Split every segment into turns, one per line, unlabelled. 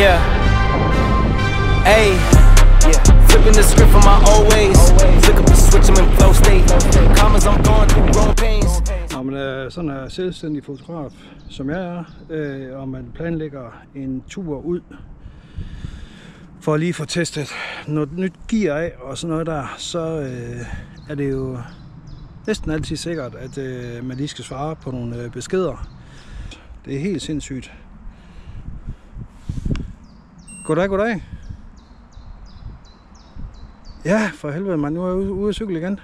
Yeah. Hey. Yeah. Flipping the script from my old ways. Flick up the switch, I'm in flow state. Commas, I'm going through growing pains.
Når man er sådan en selvstændig fotograf, som jeg er, og man planlægger en tur ud for at lige få testet noget nyt gear af og sådan noget der, så er det jo næsten altid sikkert, at man lige skal svare på nogle beskeder. Det er helt sindssygt. Goddag, goddag. Ja, for helvede, man. Nu er jeg ude at cykle igen.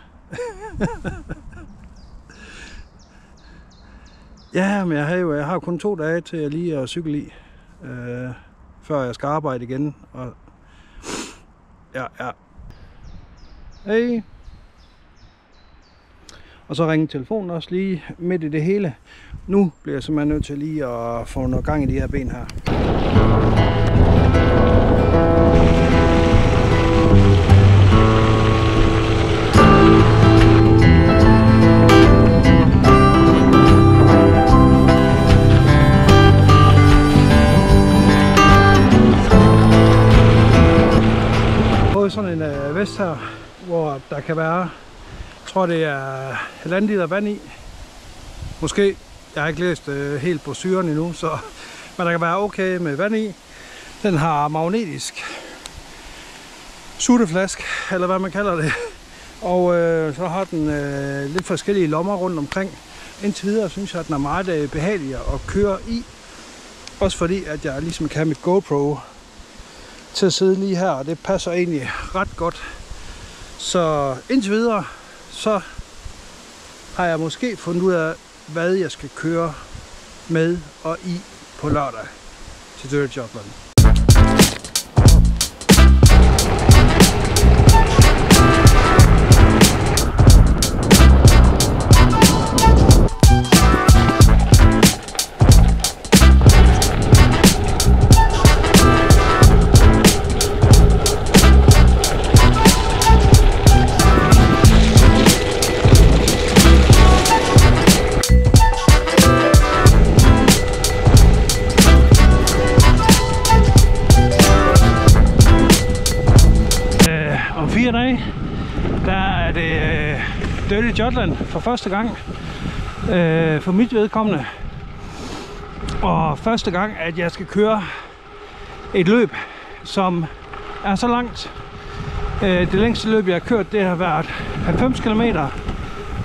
Ja, men jeg har kun 2 dage til lige at cykle i, før jeg skal arbejde igen. Og ja. Hey. Og så ringe telefonen også lige midt i det hele. Nu bliver jeg simpelthen nødt til lige at få noget gang i de her ben her. Sådan en vest her, hvor der kan være, jeg tror det er 1,5 liter vand i. Måske, jeg har ikke læst helt på syren endnu, så, men der kan være okay med vand i. Den har magnetisk sutteflaske, eller hvad man kalder det. Og så har den lidt forskellige lommer rundt omkring. Indtil videre synes jeg, at den er meget behagelig at køre i. Også fordi, at jeg ligesom kan have mit GoPro til at sidde lige her, og det passer egentlig ret godt. Så indtil videre, så har jeg måske fundet ud af, hvad jeg skal køre med og i på lørdag til Dirty Jutland. Om 4 dage, der er det Dirty Jutland for første gang for mit vedkommende. Og første gang, at jeg skal køre et løb, som er så langt. Det længste løb, jeg har kørt, det har været 90 km.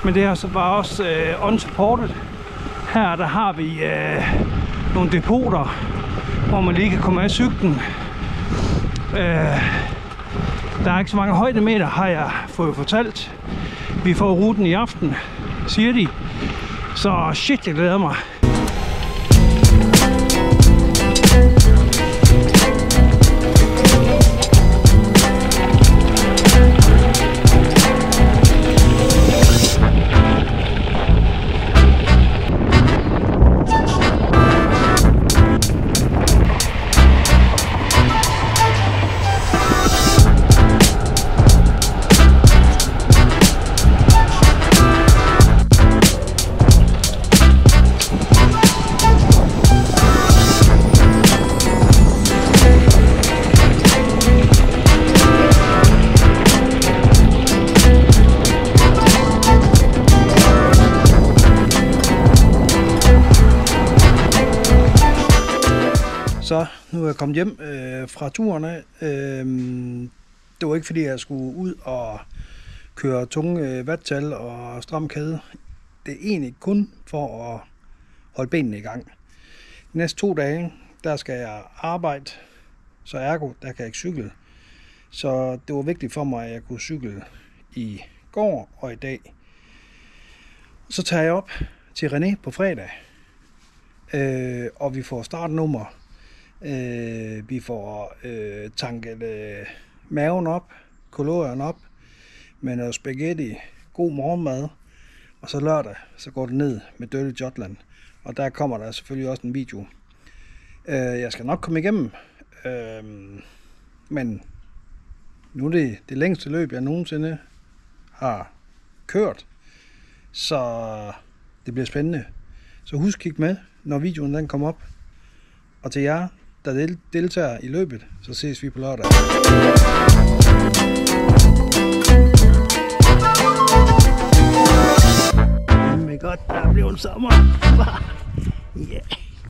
Men det har så bare også unsupported. Her der har vi nogle depoter, hvor man lige kan komme af cyklen. Der er ikke så mange højdemeter, har jeg fået fortalt. Vi får ruten i aften, siger de. Så shit, jeg glæder mig. Så nu er jeg kommet hjem fra turen af. Det var ikke fordi jeg skulle ud og køre tunge vattal og stram kæde. Det er egentlig kun for at holde benene i gang. De næste 2 dage, der skal jeg arbejde, så ergo, der kan jeg ikke cykle. Så det var vigtigt for mig, at jeg kunne cykle i går og i dag. Så tager jeg op til René på fredag, og vi får startnummer. Vi får tanket maven op, kalorierne op med noget spaghetti, god morgenmad, og så lørdag, så går det ned med Dirty Jutland, og der kommer der selvfølgelig også en video. Jeg skal nok komme igennem, men nu er det længste løb, jeg nogensinde har kørt, så det bliver spændende. Så husk at kigge med, når videoen den kommer op. Og til jer, der deltager i løbet. Så ses vi på lørdag. Det er godt, der er blevet sommer.